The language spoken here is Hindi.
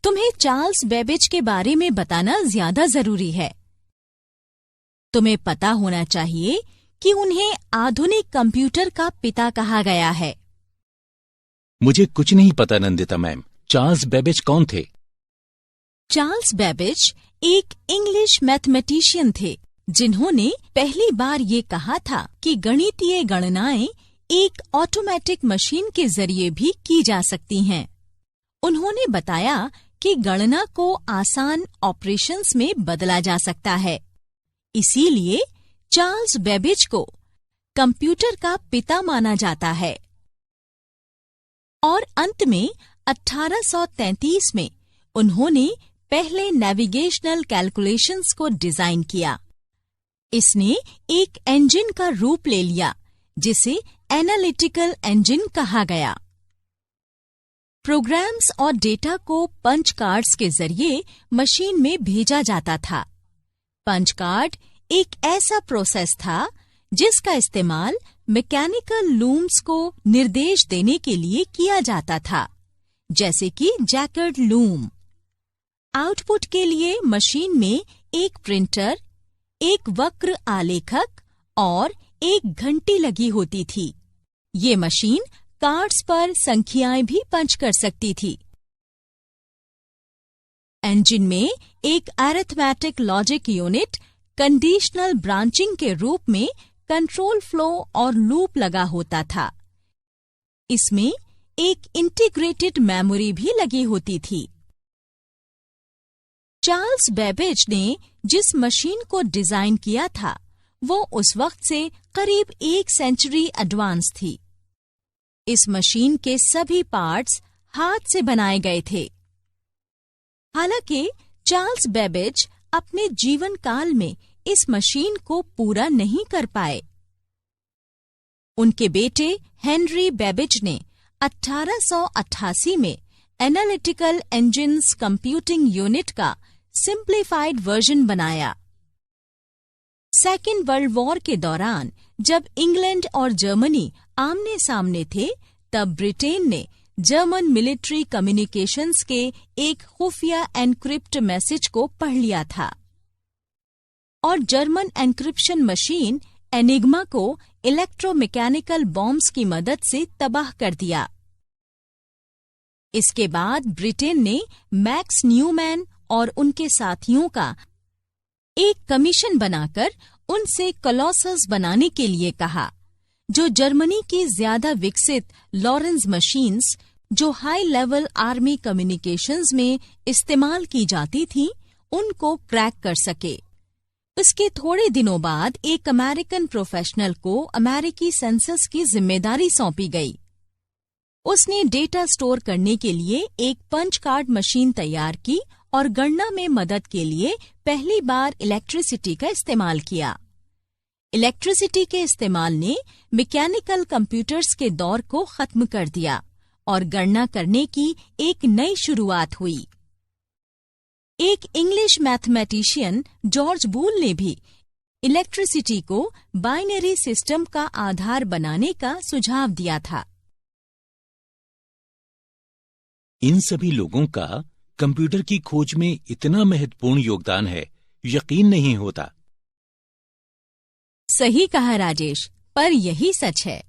तुम्हें चार्ल्स बेबेज के बारे में बताना ज्यादा जरूरी है। तुम्हें पता होना चाहिए कि उन्हें आधुनिक कंप्यूटर का पिता कहा गया है। मुझे कुछ नहीं पता नंदिता मैम। चार्ल्स बेबेज कौन थे? चार्ल्स बेबेज एक इंग्लिश मैथमेटिशियन थे जिन्होंने पहली बार ये कहा था कि गणितीय गणनाएं एक ऑटोमेटिक मशीन के जरिए भी की जा सकती हैं। उन्होंने बताया कि गणना को आसान ऑपरेशंस में बदला जा सकता है। इसीलिए चार्ल्स बेबेज को कंप्यूटर का पिता माना जाता है। और अंत में 1833 में उन्होंने पहले नेविगेशनल कैलकुलेशंस को डिजाइन किया। इसने एक इंजन का रूप ले लिया जिसे एनालिटिकल इंजन कहा गया। प्रोग्राम्स और डेटा को पंच कार्ड्स के जरिए मशीन में भेजा जाता था। पंच कार्ड एक ऐसा प्रोसेस था जिसका इस्तेमाल मैकेनिकल लूम्स को निर्देश देने के लिए किया जाता था, जैसे कि जैकर्ड लूम। आउटपुट के लिए मशीन में एक प्रिंटर, एक वक्र आलेखक और एक घंटी लगी होती थी। ये मशीन कार्ड्स पर संख्याएं भी पंच कर सकती थी। इंजन में एक arithmetic logic unit conditional branching के रूप में कंट्रोल फ्लो और लूप लगा होता था। इसमें एक इंटीग्रेटेड मेमोरी भी लगी होती थी। चार्ल्स बेबेज ने जिस मशीन को डिजाइन किया था वो उस वक्त से करीब 1 सेंचुरी एडवांस थी। इस मशीन के सभी पार्ट्स हाथ से बनाए गए थे। हालांकि चार्ल्स बेबेज अपने जीवन काल में इस मशीन को पूरा नहीं कर पाए। उनके बेटे हेनरी बेबेज ने 1888 में एनालिटिकल इंजन्स कंप्यूटिंग यूनिट का सिंप्लीफाइड वर्जन बनाया। सेकेंड वर्ल्ड वॉर के दौरान जब इंग्लैंड और जर्मनी आमने सामने थे, तब ब्रिटेन ने जर्मन मिलिट्री कम्युनिकेशंस के एक खुफिया एन्क्रिप्ट मैसेज को पढ़ लिया था और जर्मन एन्क्रिप्शन मशीन एनिग्मा को इलेक्ट्रोमैकेनिकल बॉम्ब्स की मदद से तबाह कर दिया। इसके बाद ब्रिटेन ने मैक्स न्यूमैन और उनके साथियों का एक कमीशन बनाकर उनसे कॉलोसस बनाने के लिए कहा, जो जर्मनी की ज्यादा विकसित लॉरेंस मशीन्स जो हाई लेवल आर्मी कम्युनिकेशंस में इस्तेमाल की जाती थीं, उनको क्रैक कर सके। इसके थोड़े दिनों बाद एक अमेरिकन प्रोफेशनल को अमेरिकी सेंसस की जिम्मेदारी सौंपी गई। उसने डेटा स्टोर करने के लिए एक पंच कार्ड मशीन तैयार की और गणना में मदद के लिए पहली बार इलेक्ट्रिसिटी का इस्तेमाल किया। इलेक्ट्रिसिटी के इस्तेमाल ने मैकेनिकल कंप्यूटर्स के दौर को खत्म कर दिया और गणना करने की एक नई शुरुआत हुई। एक इंग्लिश मैथमेटिशियन जॉर्ज बूल ने भी इलेक्ट्रिसिटी को बाइनरी सिस्टम का आधार बनाने का सुझाव दिया था। इन सभी लोगों का कंप्यूटर की खोज में इतना महत्वपूर्ण योगदान है, यकीन नहीं होता। सही कहा राजेश, पर यही सच है।